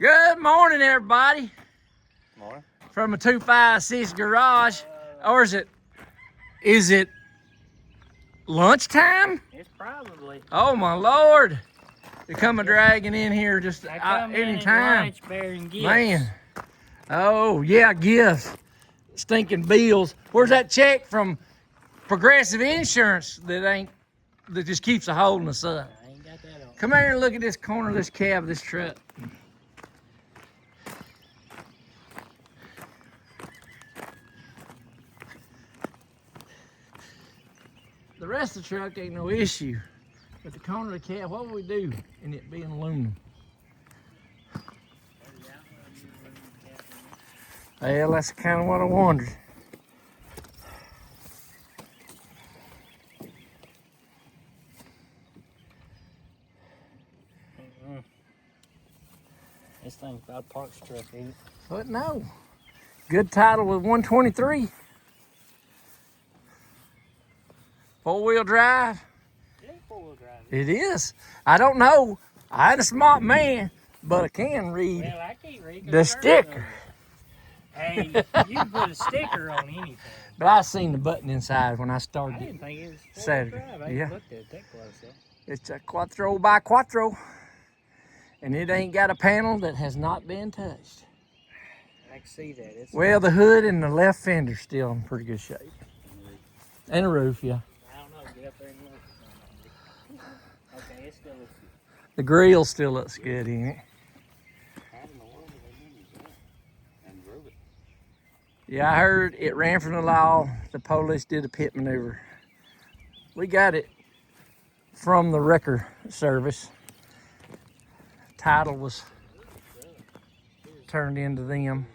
Good morning, everybody. Morning. From a 256 garage. Or is it lunchtime? It's probably. Oh my Lord. They come a dragging in here just anytime. Man. Oh yeah, gifts. Stinking bills. Where's that check from Progressive Insurance that just keeps a holding us up? I ain't got that on. Come here and look at this corner of this cab of this truck. The rest of the truck ain't no issue, but the corner of the cab, what would we do in it being aluminum? Well, that's kind of what I wondered. This thing's about a parts truck, ain't it? But no. Good title with 123. Four-wheel drive. Yeah, four-wheel drive. It is. I don't know. I ain't a smart man, but I can read well, I can't read the sticker. Hey, you can put a sticker on anything. But I seen the button inside when I started. I didn't think it was Saturday. drive. I Yeah. ain't looked at it that close, though. It's a Quattro by Quattro. And it ain't got a panel that has not been touched. I can see that. Well, the hood and the left fender's still in pretty good shape. And the roof, yeah. I don't know. Get up there and look. Okay, it still looks good. The grill still looks good, ain't it? I don't know where they moved that and drove it. Yeah, I heard it ran from the law. The police did a pit maneuver. We got it from the wrecker service. Title was turned into them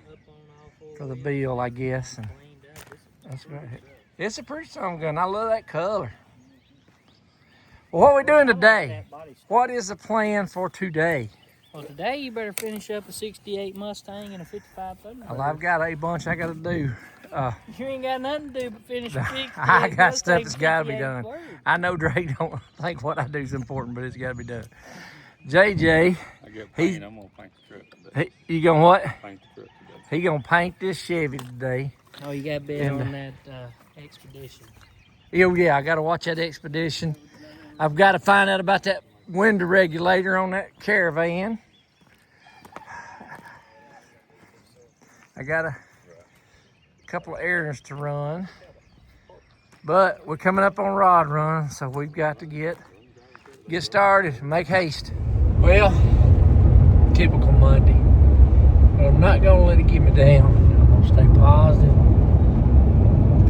for the bill, I guess. And that's right. It's a pretty strong gun. I love that color. Well, what are we doing today? What is the plan for today? Well, today you better finish up a 68 Mustang and a 55 Thunderbird. Well, I've got a bunch I got to do. You ain't got nothing to do but finish a 68 I got Mustang, stuff that's got to be 58 done. Bird. I know Drake don't think what I do is important, but it's got to be done. JJ, I get paint. I'm gonna paint the truck today. You gonna what? Paint the truck today. He gonna paint this Chevy today. Oh, you got bid And, on that Expedition. Yeah, I gotta watch that Expedition. I've got to find out about that window regulator on that Caravan. I got a couple of errands to run, but we're coming up on rod run, so we've got to get started and make haste. Well, typical Monday, but I'm not gonna let it get me down. I'm gonna stay positive,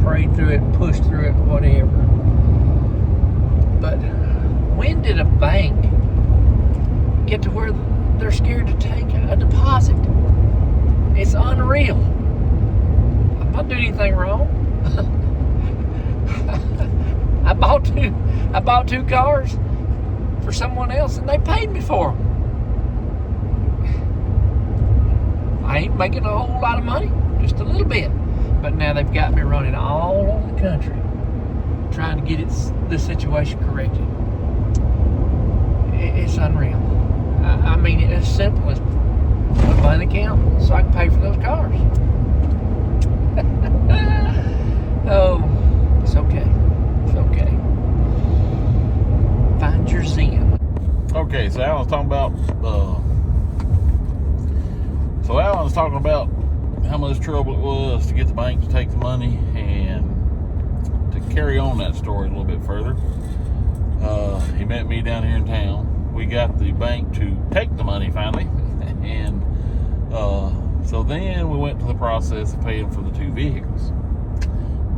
pray through it, push through it, whatever. But when did a bank get to where they're scared to take a deposit? It's unreal. I'm not doing anything wrong. I bought two cars for someone else and they paid me for them. I ain't making a whole lot of money, just a little bit. But now they've got me running all over the country trying to get the situation corrected. It's unreal. I mean, it's as simple as put money in the account so I can pay for those cars. Oh, it's okay. It's okay. Find your zen. Okay, so Alan's talking about how much trouble it was to get the bank to take the money, and to carry on that story a little bit further. He met me down here in town. We got the bank to take the money finally, and so then we went to the process of paying for the two vehicles.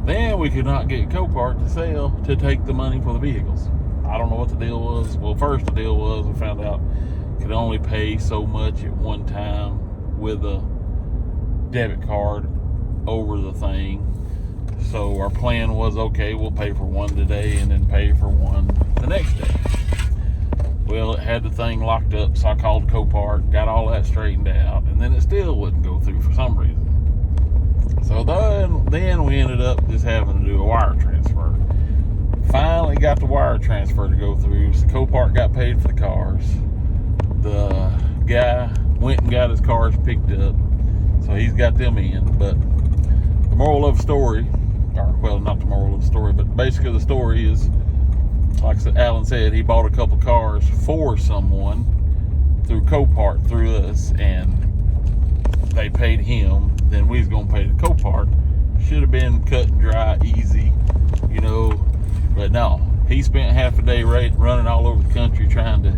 Then we could not get Copart to sell to take the money for the vehicles. I don't know what the deal was. Well, first the deal was we found out you could only pay so much at one time with a debit card over the thing. So our plan was, okay, we'll pay for one today and then pay for one the next day. Well, it had the thing locked up, so I called Copart, got all that straightened out, and then it still wouldn't go through for some reason. So then we ended up just having to do a wire transfer. Finally got the wire transfer to go through. So Copart got paid for the cars. The guy went and got his cars picked up. So he's got them in. But the moral of the story, or well, not the moral of the story, but basically the story is, like Alan said, he bought a couple cars for someone through Copart, through us, and they paid him. Then we was gonna pay the Copart. Should have been cut and dry, easy, you know. But no, he spent half a day running all over the country trying to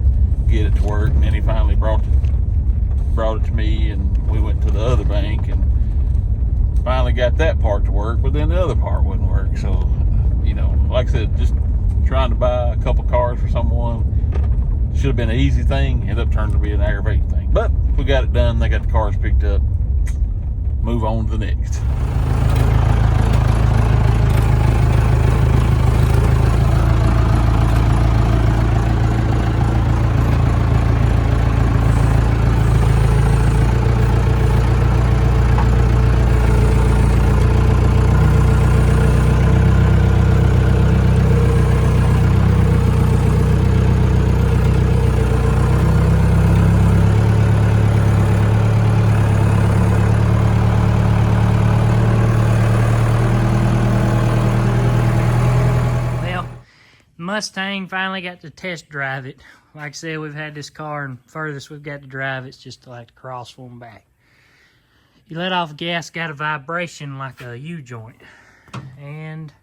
get it to work, and then he finally brought it to me, and we went to the other bank and finally got that part to work, but then the other part wouldn't work. So, you know, like I said, just trying to buy a couple cars for someone should have been an easy thing, ended up turning to be an aggravating thing. But we got it done, they got the cars picked up, move on to the next. Mustang finally got to test drive it. Like I said, we've had this car, and furthest we've got to drive it's just like the cross one back. You let off gas, got a vibration like a U-joint, and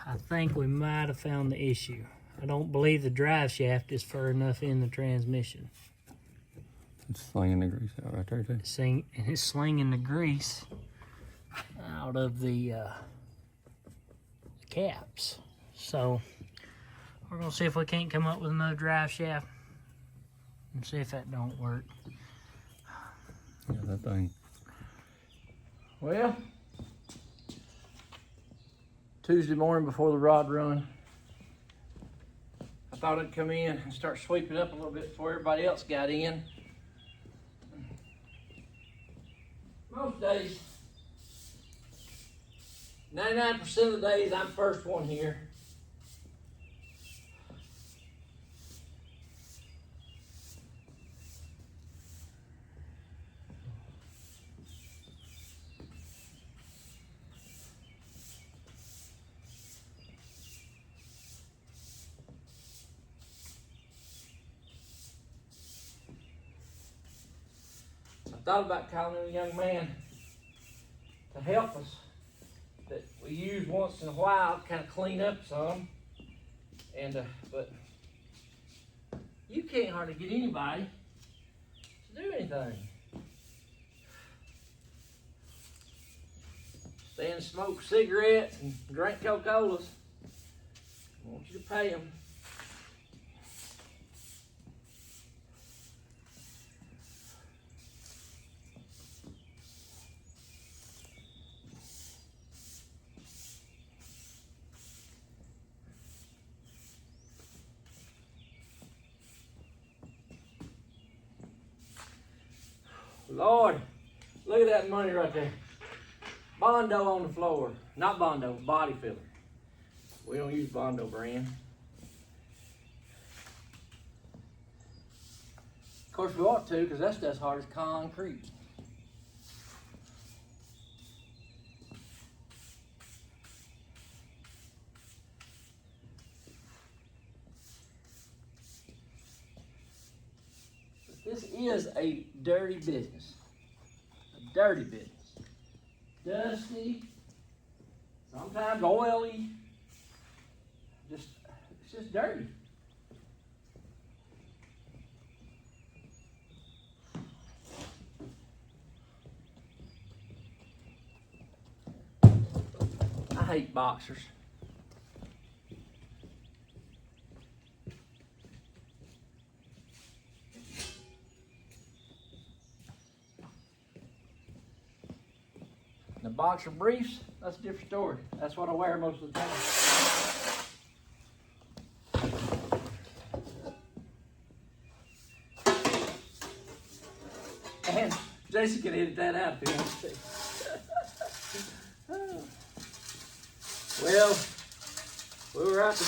I think we might have found the issue. I don't believe the drive shaft is far enough in the transmission. It's slinging the grease out right there too. It's slinging the grease out of the caps. So we're gonna see if we can't come up with another drive shaft and see if that don't work. Yeah, that thing. Well, Tuesday morning before the rod run, I thought I'd come in and start sweeping up a little bit before everybody else got in. Most days, 99% of the days, I'm first one here. I thought about calling a young man to help us that we use once in a while to kind of clean up some. And but you can't hardly get anybody to do anything. Stand and smoke cigarettes and drink Coca-Colas. I want you to pay them. Lord, look at that money right there. Bondo on the floor. Not Bondo, body filler. We don't use Bondo brand. Of course we ought to, because that stuff's hard as concrete. This is a dirty business. A dirty business. Dusty, sometimes oily. It's just dirty. I hate boxers. The boxer briefs, that's a different story. That's what I wear most of the time. And Jason can edit that out if he wants to. Well, we were out to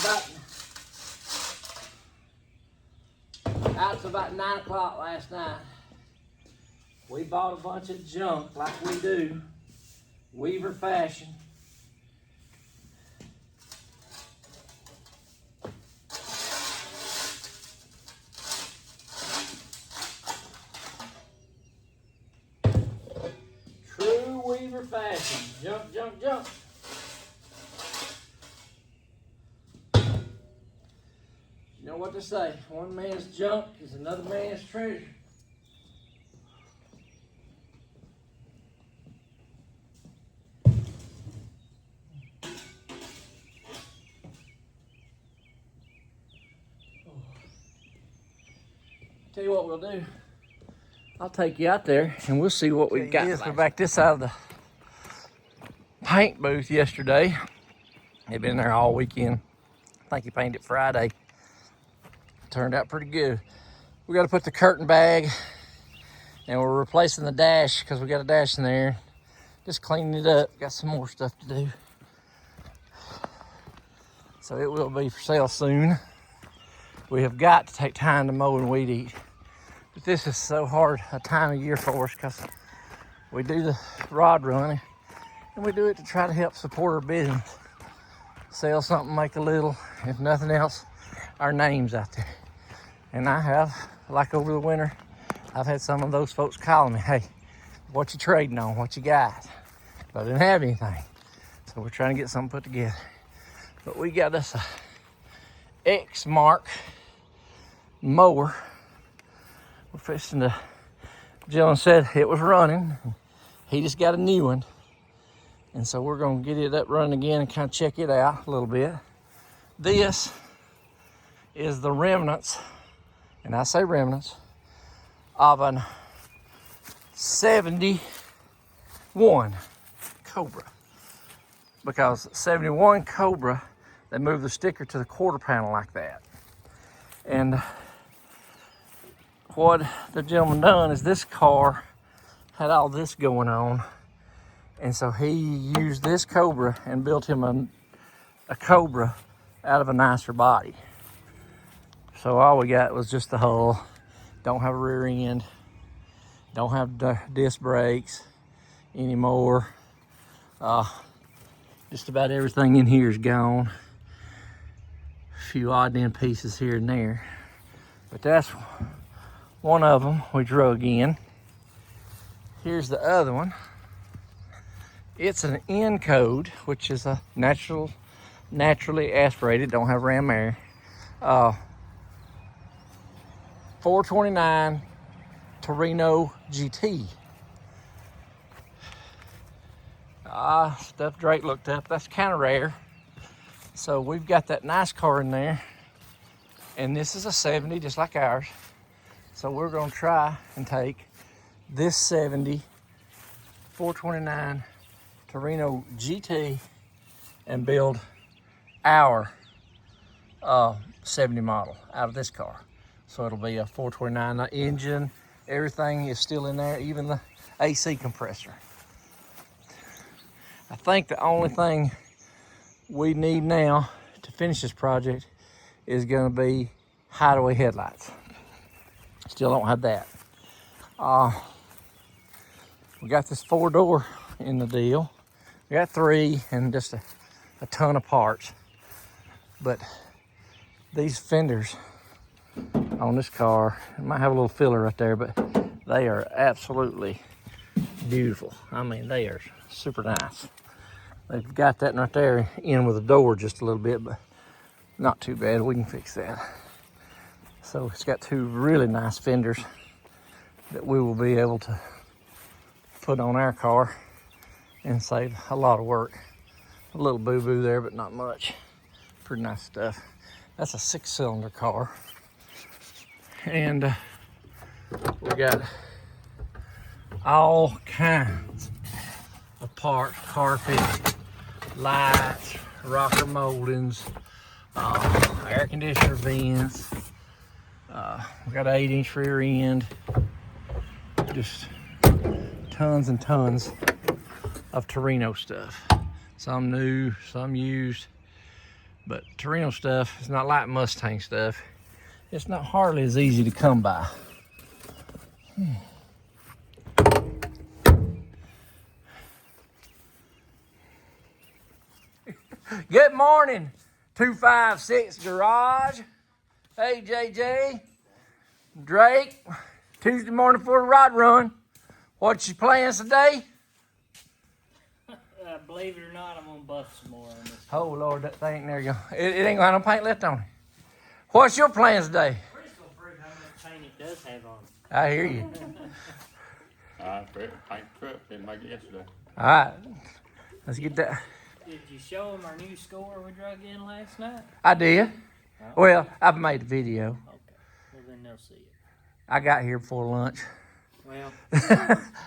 about 9 o'clock last night. We bought a bunch of junk like we do, Weaver fashion. True Weaver fashion. Junk, junk, junk. You know what to say. One man's junk is another man's treasure. Tell you what we'll do. I'll take you out there and we'll see what we've got. Yes, we're back this side of the paint booth yesterday. They've been there all weekend. I think he painted it Friday. Turned out pretty good. We got to put the curtain bag and we're replacing the dash because we got a dash in there. Just cleaning it up. Got some more stuff to do. So it will be for sale soon. We have got to take time to mow and weed eat. But this is so hard a time of year for us because we do the rod running and we do it to try to help support our business. Sell something, make a little, if nothing else, our name's out there. And I have, like over the winter, I've had some of those folks calling me, hey, what you trading on, what you got? But I didn't have anything. So we're trying to get something put together. But we got us a X Mark mower. We're fixing to, Dylan said it was running. He just got a new one. And so we're gonna get it up running again and kind of check it out a little bit. This is the remnants, and I say remnants, of an 71 Cobra. Because 71 Cobra, they move the sticker to the quarter panel like that. And what the gentleman done is this car had all this going on. And so he used this Cobra and built him a Cobra out of a nicer body. So all we got was just the hull. Don't have a rear end. Don't have disc brakes anymore. Just about everything in here is gone. A few odd end pieces here and there. But that's one of them we drug in. Here's the other one. It's an N code, which is a naturally aspirated, don't have ram air. 429 Torino GT. Stuff Drake looked up, that's kind of rare. So we've got that nice car in there. And this is a 70, just like ours. So we're gonna try and take this 70 429 Torino GT and build our 70 model out of this car. So it'll be a 429. The engine, everything is still in there, even the AC compressor. I think the only thing we need now to finish this project is gonna be hideaway headlights. Still don't have that. We got this 4-door in the deal. We got 3 and just a ton of parts. But these fenders on this car, it might have a little filler right there, but they are absolutely beautiful. I mean, they are super nice. They've got that right there in with a door just a little bit, but not too bad. We can fix that. So it's got 2 really nice fenders that we will be able to put on our car and save a lot of work. A little boo-boo there, but not much. Pretty nice stuff. That's a 6-cylinder car. And we got all kinds of parts, carpet, lights, rocker moldings, air conditioner vents. We got an 8-inch rear end. Just tons and tons of Torino stuff. Some new, some used. But Torino stuff is not like Mustang stuff. It's not hardly as easy to come by. Good morning, 256 Garage. Hey, JJ, Drake. Tuesday morning for the rod run. What's your plans today? Believe it or not, I'm gonna buff some more on this. Oh, Lord, that thing, there you go. It ain't gonna have no paint left on it. What's your plans today? We're just gonna prove how much paint it does have on it. I hear you. Paint truck didn't make it yesterday. All right, let's get that. Did you show them our new score we drug in last night? I did. Well, I've made a video. Okay. Well, then they'll see it. I got here before lunch. Well,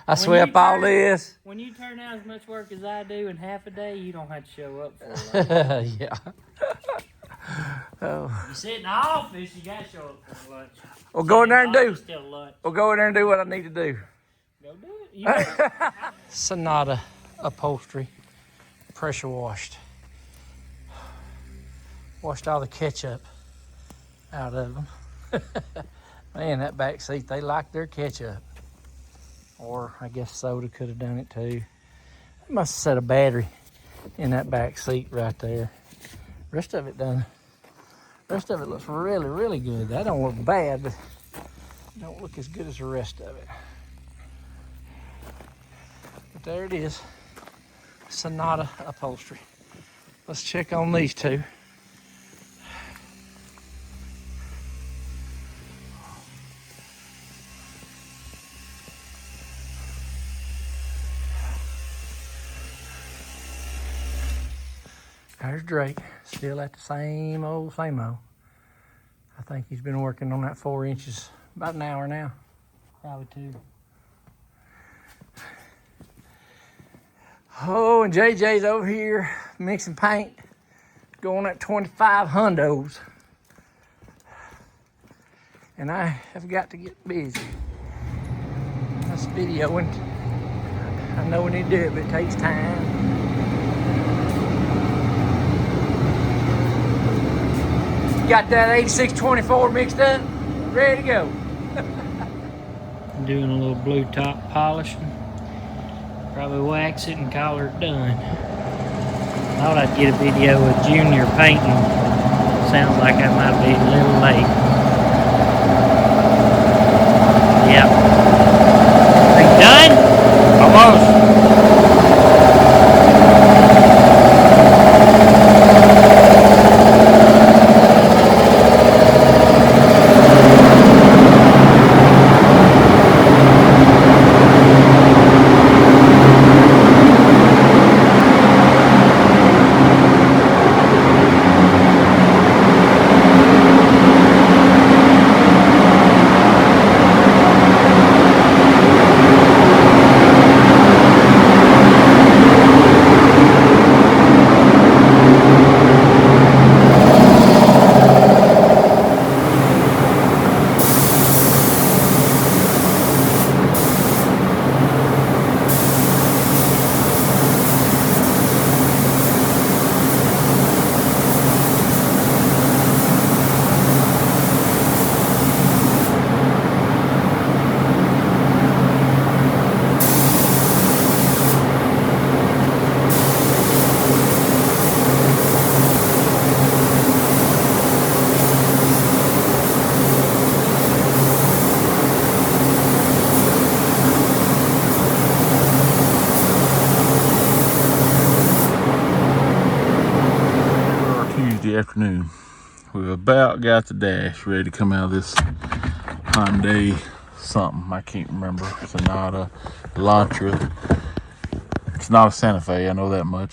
I swept all this. when you turn out as much work as I do in half a day, you don't have to show up for lunch. Yeah. Oh. You sit in the office, you gotta show up for lunch. Well, go in there and do. Still lunch. We'll go in there and do what I need to do. Go do it. You know. Sonata upholstery, pressure washed. Washed all the ketchup out of them. Man, that back seat, they like their ketchup. Or I guess soda could have done it too. They must have set a battery in that back seat right there. Rest of it done. Rest of it looks really, really good. That don't look bad, but it don't look as good as the rest of it. But there it is. Sonata upholstery. Let's check on these two. There's Drake, still at the same old. I think he's been working on that 4 inches about an hour now. Probably two. Oh, and JJ's over here mixing paint, going at 25 hundos. And I have got to get busy. That's videoing. I know we need to do it, but it takes time. Got that 8624 mixed up, ready to go. Doing a little blue top polishing. Probably wax it and call her done. Thought I'd get a video of Junior painting. Sounds like I might be a little late. Yep. Are you done? Almost. Afternoon. We've about got the dash ready to come out of this Hyundai something. I can't remember. Sonata, Elantra. It's not a Santa Fe, I know that much.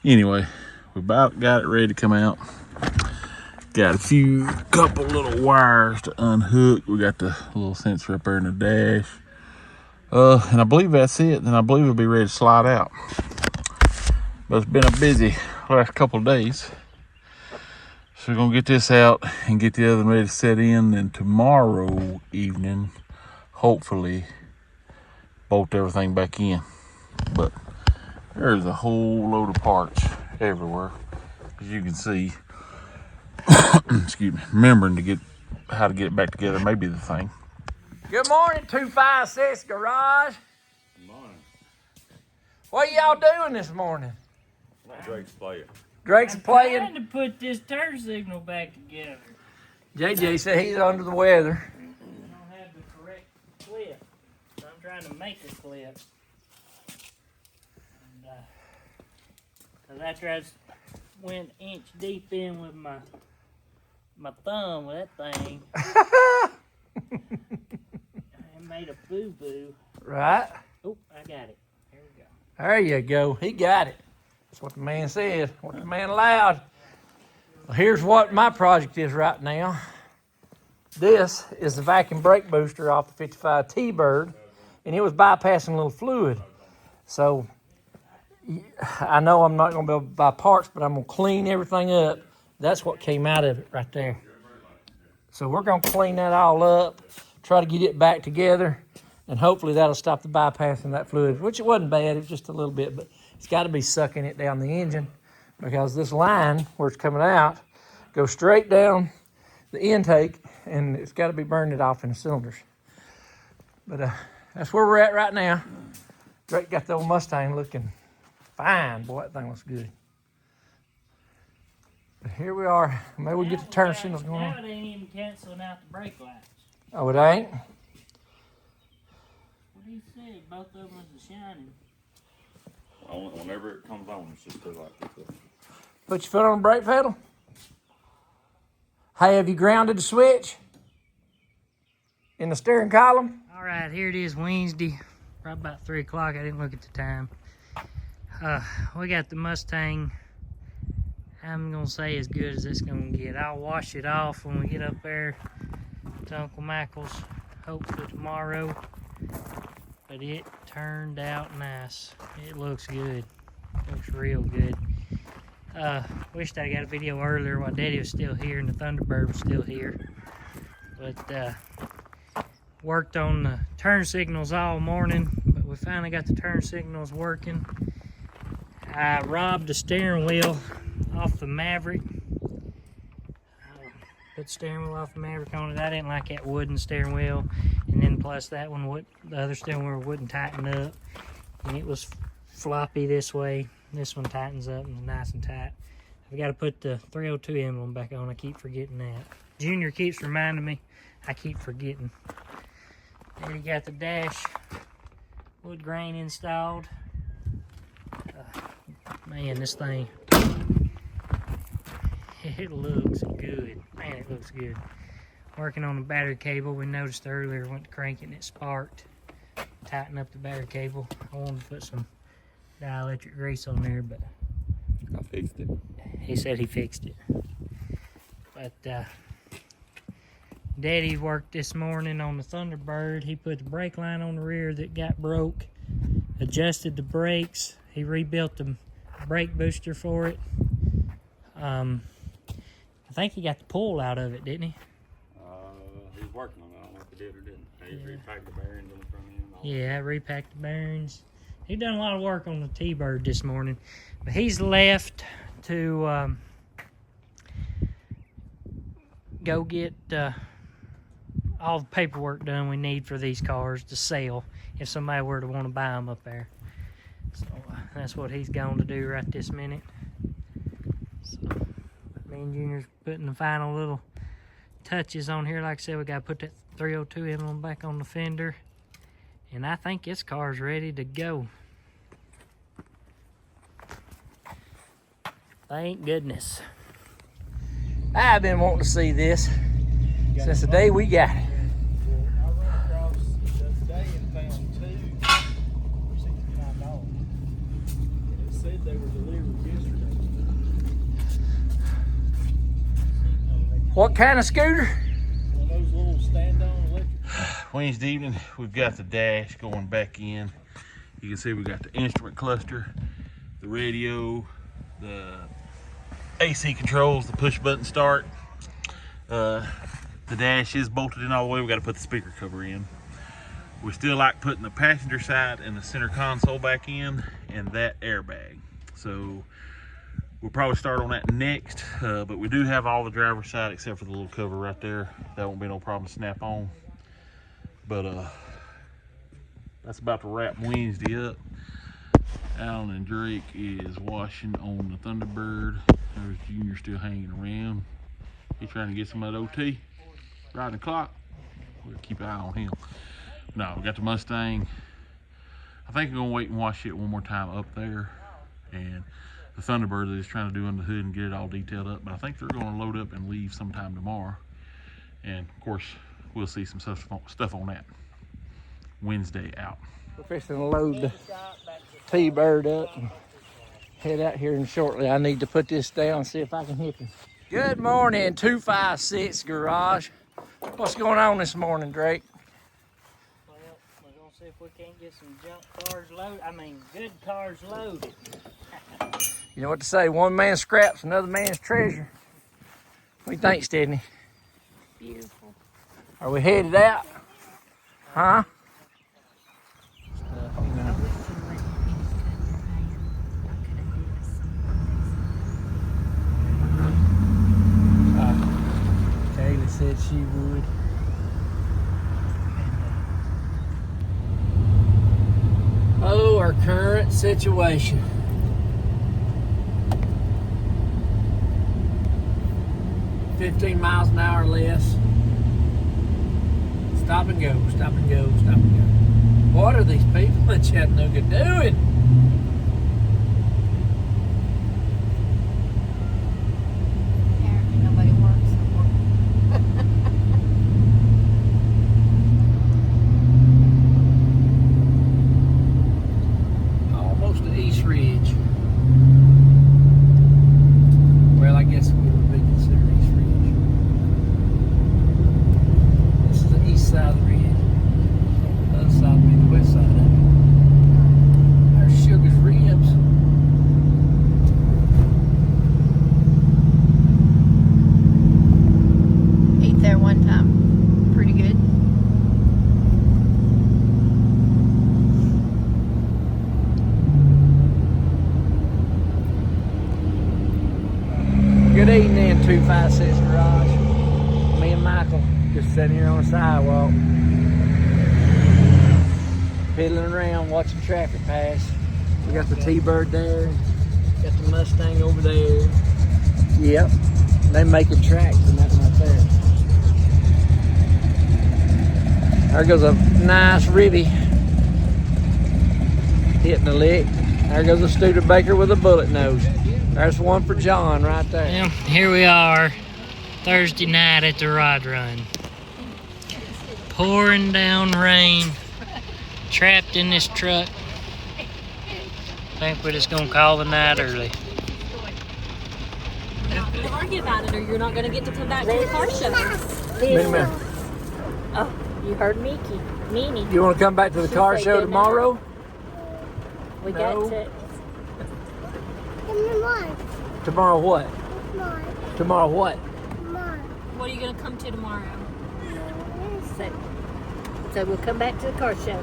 Anyway, we about got it ready to come out. Got a couple little wires to unhook. We got the little sensor up there in the dash. And I believe that's it. Then I believe it'll be ready to slide out. But it's been a busy last couple of days. So we're gonna get this out and get the other one ready to set in. And tomorrow evening, hopefully, bolt everything back in. But there's a whole load of parts everywhere, as you can see. Excuse me. Remembering to get how to get it back together may be the thing. Good morning, 256 Garage. Good morning. What y'all doing this morning? Drake's playing. Drake's I'm playing. trying to put this turn signal back together. JJ said he's under the weather. I don't have the correct clip. So I'm trying to make a clip. And, cause after I went inch deep in with my thumb with that thing, I made a boo-boo. Right? Oh, I got it. There we go. There you go. He got it. That's what the man said. What the man allowed. Well, here's what my project is right now. This is the vacuum brake booster off the 55 T-Bird, and it was bypassing a little fluid. So I know I'm not going to be able to buy parts, but I'm going to clean everything up. That's what came out of it right there. So we're going to clean that all up, try to get it back together, and hopefully that'll stop the bypassing that fluid, which it wasn't bad. It was just a little bit, but it's got to be sucking it down the engine because this line where it's coming out goes straight down the intake, and it's got to be burning it off in the cylinders. But that's where we're at right now. Drake got the old Mustang looking fine. Boy, that thing looks good. But here we are. Maybe we get the turn signals going Now on. it ain't even canceling out the brake lights. Oh, it ain't? What do you say? Both of them are shining. Whenever it comes on, it's just like this. Put your foot on the brake pedal. Hey, have you grounded the switch in the steering column? All right, here it is Wednesday, right about 3 o'clock. I didn't look at the time. We got the Mustang, I'm gonna say as good as it's gonna get. I'll wash it off when we get up there to Uncle Michael's, hopefully tomorrow. But it turned out nice. It looks good. Looks real good. Wished I got a video earlier while Daddy was still here and the Thunderbird was still here. But worked on the turn signals all morning, but we finally got the turn signals working. I robbed the steering wheel off the Maverick. Put the steering wheel off the Maverick on it. I didn't like that wooden steering wheel, and then plus that one, the other steering wheel wouldn't tighten up, and it was floppy this way. This one tightens up and is nice and tight. I've got to put the 302 emblem back on. I keep forgetting that. Junior keeps reminding me. I keep forgetting. Then you got the dash wood grain installed. Man, this thing, it looks good. Man, it looks good. Working on the battery cable. We noticed earlier, went to crank it and it sparked. Tighten up the battery cable. I wanted to put some dielectric grease on there, but I fixed it. he said he fixed it. But Daddy worked this morning on the Thunderbird. He put the brake line on the rear that got broke, adjusted the brakes. He rebuilt the brake booster for it. I think he got the pull out of it, didn't he? He's working on it. I don't know if he did or didn't. He repacked the bearings on the front end. Yeah, I repacked the bearings. He done a lot of work on the T-Bird this morning, but he's left to go get all the paperwork done we need for these cars to sell if somebody were to want to buy them up there. So that's what he's going to do right this minute. So me and Junior's putting the final little touches on here. Like I said, we got to put that 302 emblem back on the fender. And I think this car's ready to go. Thank goodness. I've been wanting to see this since the day we got it. I ran across the other day and found two for $69. And it said they were delivered yesterday. What kind of scooter? One of those little stand-on electric. Wednesday evening, we've got the dash going back in. You can see we got the instrument cluster, the radio, the AC controls, the push button start. The dash is bolted in all the way. We got to put the speaker cover in. We still like putting the passenger side and the center console back in, and that airbag. So we'll probably start on that next, but we do have all the driver's side except for the little cover right there. That won't be no problem to snap on. But that's about to wrap Wednesday up. Alan and Drake is washing on the Thunderbird. There's Junior still hanging around. He's trying to get some of that OT. Riding the clock. We'll keep an eye on him. No, we got the Mustang. I think I'm gonna wait and wash it one more time up there. And the Thunderbird they're just trying to do under the hood and get it all detailed up. But I think they're gonna load up and leave sometime tomorrow. And of course, we'll see some stuff on that Wednesday out. We're fixing to load the T-Bird up and head out here shortly. I need to put this down and see if I can hit him. Good morning, 256 Garage. What's going on this morning, Drake? Well, we're gonna see if we can't get some junk cars loaded. I mean, good cars loaded. You know what to say, one man's scraps, another man's treasure. What do you think, Stephanie? Beautiful. Are we headed out? Huh? Kayla said she would. Oh, our current situation. $15 miles an hour less. Stop and go, stop and go, stop and go. What are these people in Chattanooga doing? Apparently nobody works anymore. Almost to East Ridge. Well, I guess we would be considered East Ridge. This is the east side of the ridge. The other side would be the west side of it. There's Sugar's Ribs. Ate there one time. Pretty good. Good evening, 256 Garage. Me and Michael just sitting here on the sidewalk, piddling around, watching traffic pass. We got the T-Bird there, got the Mustang over there. Yep, they making tracks and that right there. There goes a nice ribby hitting the lick. There goes a Studebaker with a bullet nose. There's one for John right there. Well, here we are, Thursday night at the rod run. Pouring down rain, trapped in this truck. Think we're just gonna call the night early. We're not going to argue about it, or you're not going to get to come back to the car show. Wait a minute. Oh, you heard Mickey. Meanie. You want to come back to the car She show said tomorrow? We No. got to. Tomorrow what? Tomorrow what? What are you going to come to tomorrow? So we'll come back to the car show.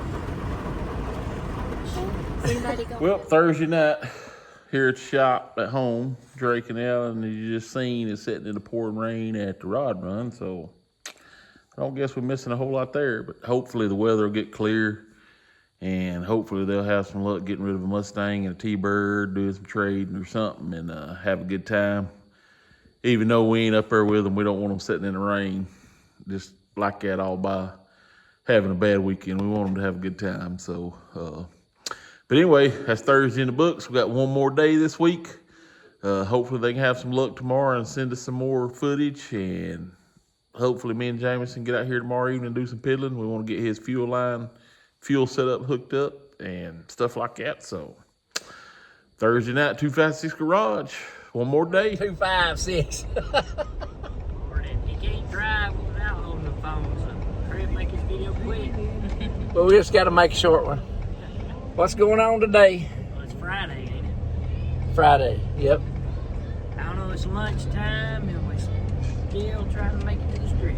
Is anybody going? Well, Thursday night here at the shop at home, Drake and Ellen, as you just seen, is sitting in the pouring rain at the rod run. So I don't guess we're missing a whole lot there, but hopefully the weather will get clear. And hopefully they'll have some luck getting rid of a Mustang and a T-Bird, doing some trading or something, and have a good time. Even though we ain't up there with them, we don't want them sitting in the rain just like that all by having a bad weekend. We want them to have a good time. So, but anyway, that's Thursday in the books. We got one more day this week. Hopefully they can have some luck tomorrow and send us some more footage. And hopefully me and Jaymison get out here tomorrow evening and do some piddling. We want to get his fuel setup hooked up and stuff like that. So Thursday night, 256 Garage. One more day. 256. He can't drive without holding the phone, so hurry up, make his video quick. But we just got to make a short one. What's going on today? Well, it's Friday, ain't it? Friday. Yep. I don't know, it's lunchtime and we're still trying to make it to the strip.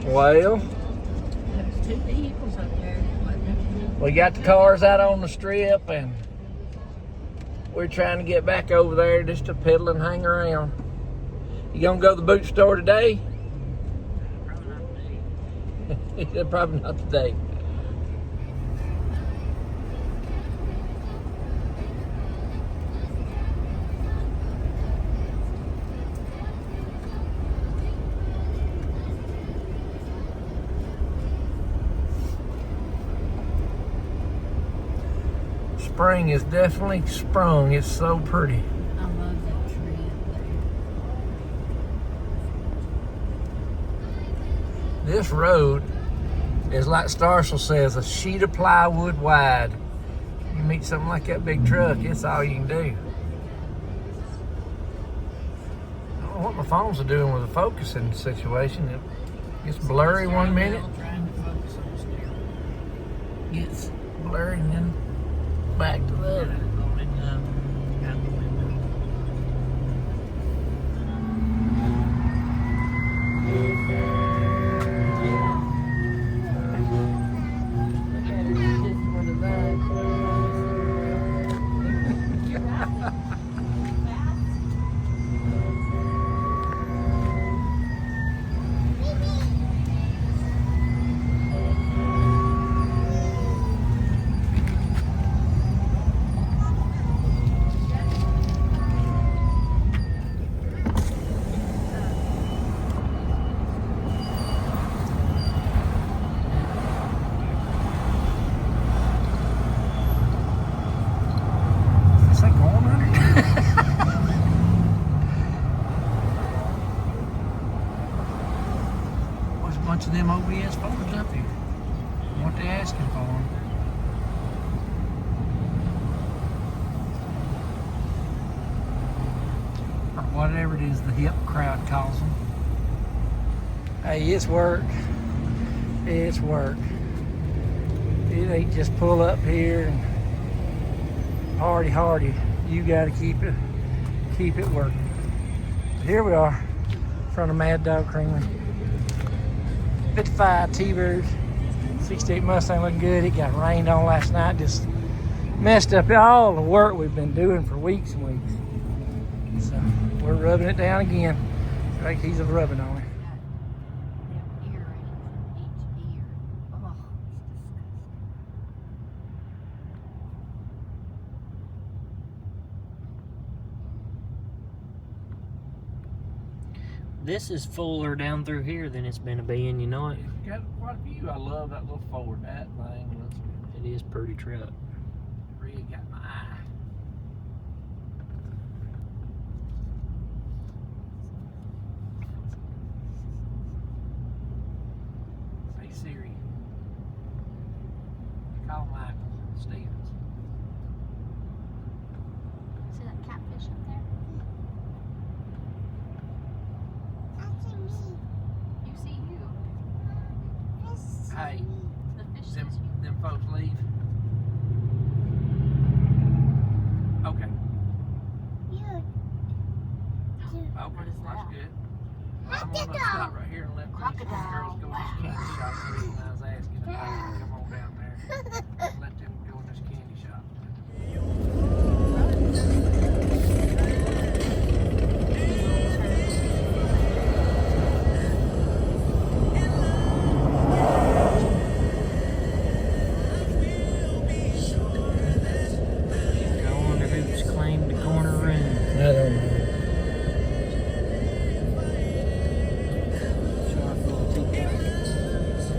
Well, There's two vehicles up there. we got the cars out on the strip and we're trying to get back over there just to piddle and hang around. You gonna go to the boot store today? Probably not today. He said probably not today. spring is definitely sprung. It's so pretty. I love that tree up there. This road is like Starsel says, a sheet of plywood wide. You meet something like that big truck, it's all you can do. I don't know what my phones are doing with the focusing situation. It's blurry one minute, Trying to focus on still. gets blurry, and then back to the other. Rolling up out the window. Is that going under? There's a bunch of them OBS phones up here. What they asking for 'em? Or whatever it is the hip crowd calls them. Hey, it's work. It's work. It ain't just pull up here and hardy. You gotta keep it working. But here we are in front of Mad Dog Creamery. 55 T-Bird, 68 Mustang looking good. It got rained on last night, just messed up all the work we've been doing for weeks and weeks. So we're rubbing it down again. Like he's rubbing on it. Them earrings in each ear. Oh, it's disgusting. This is fuller down through here than it's been being, you know it? It's got quite a few. I love that little forward. That thing looks good. It is pretty truck. Really got my eye. Hey Siri, call Michael Stevens. See that catfish up there? You see you. Hey, The fish sees them, you. them folks leave. Okay. Okay, What is that's that? good. Well, I'm gonna stop right here and let these girls go to this candy shop. The reason I was asking if they could come on down there and let them go in this candy shop. I wonder who's claimed the corner room. I don't know. Chocolate teapot.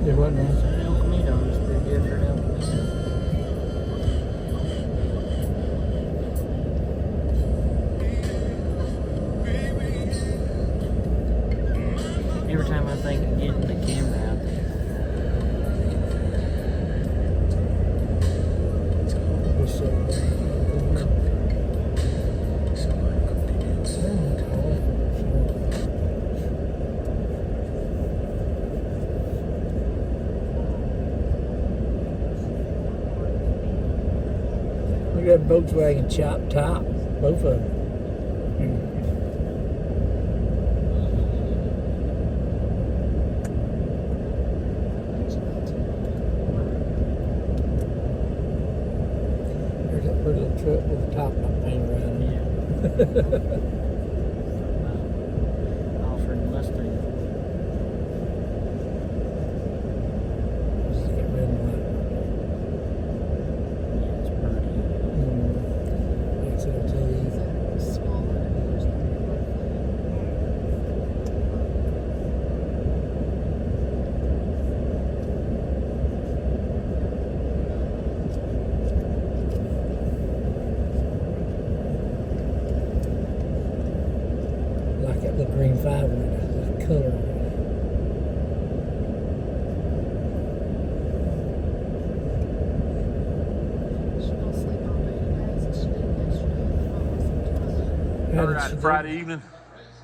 There wasn't one. El Camino is pretty good for El Camino. Every time I think of getting the camera out there. We got Volkswagen chop top, both of them. There's that pretty little truck with the top not painted around it. Alfred Mustang. Just get rid of that. Yeah, it's pretty. XLT. Smaller. vibrant color on it. She's gonna sleep all day today, so she didn't yesterday. All right, Friday evening,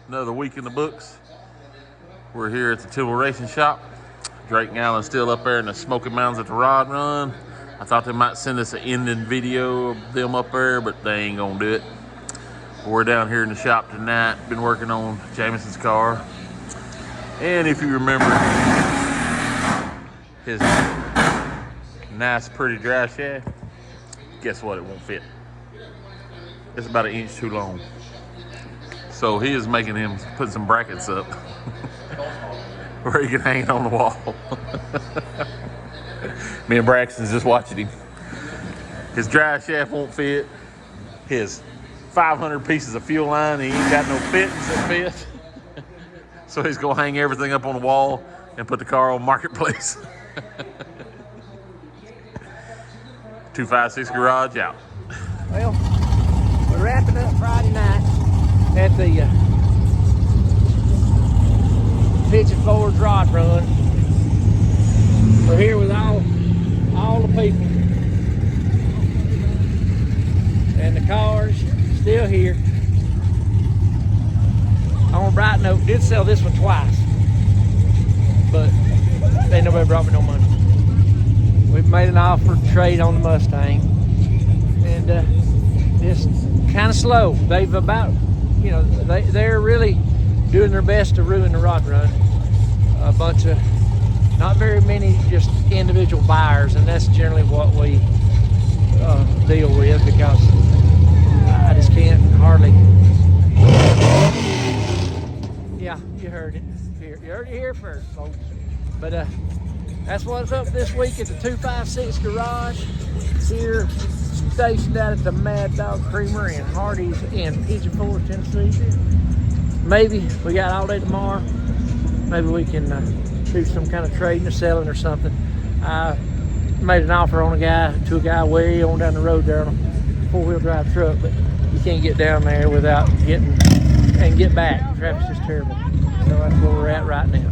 another week in the books. We're here at the Tibble Racing Shop. Drake and Allen still up there in the Smoky Mountains at the Rod Run. I thought they might send us an ending video of them up there, but they ain't gonna do it. We're down here in the shop tonight, been working on Jamison's car. And if you remember his nice, pretty drive shaft, guess what, it won't fit. It's about 1 inch too long. So he is making him put some brackets up where he can hang it on the wall. Me and Braxton's just watching him. His drive shaft won't fit. His 500 pieces of fuel line, he ain't got no fittings that fit. So he's gonna hang everything up on the wall and put the car on Marketplace. 256 Garage out. Well, we're wrapping up Friday night at the Pigeon Forge Rod Run. We're here with all the people, and the car's still here. On a bright note, did sell this one twice, but ain't nobody brought me no money. We've made an offer to trade on the Mustang, and it's kind of slow. They've about, you know, they're really doing their best to ruin the Rod Run. A bunch of, not very many, just individual buyers, and that's generally what we deal with, because I just can't hardly. Yeah, you heard it. You heard it here first, folks. But that's what's up this week at the 256 Garage, here stationed out at the Mad Dog Creamery in Hardee's in Pigeon Forge, Tennessee. Maybe we got all day tomorrow. Maybe we can do some kind of trading or selling or something. I made an offer on to a guy way on down the road there on a 4-wheel drive truck, but you can't get down there without get back. Traffic's just terrible. So that's where we're at right now.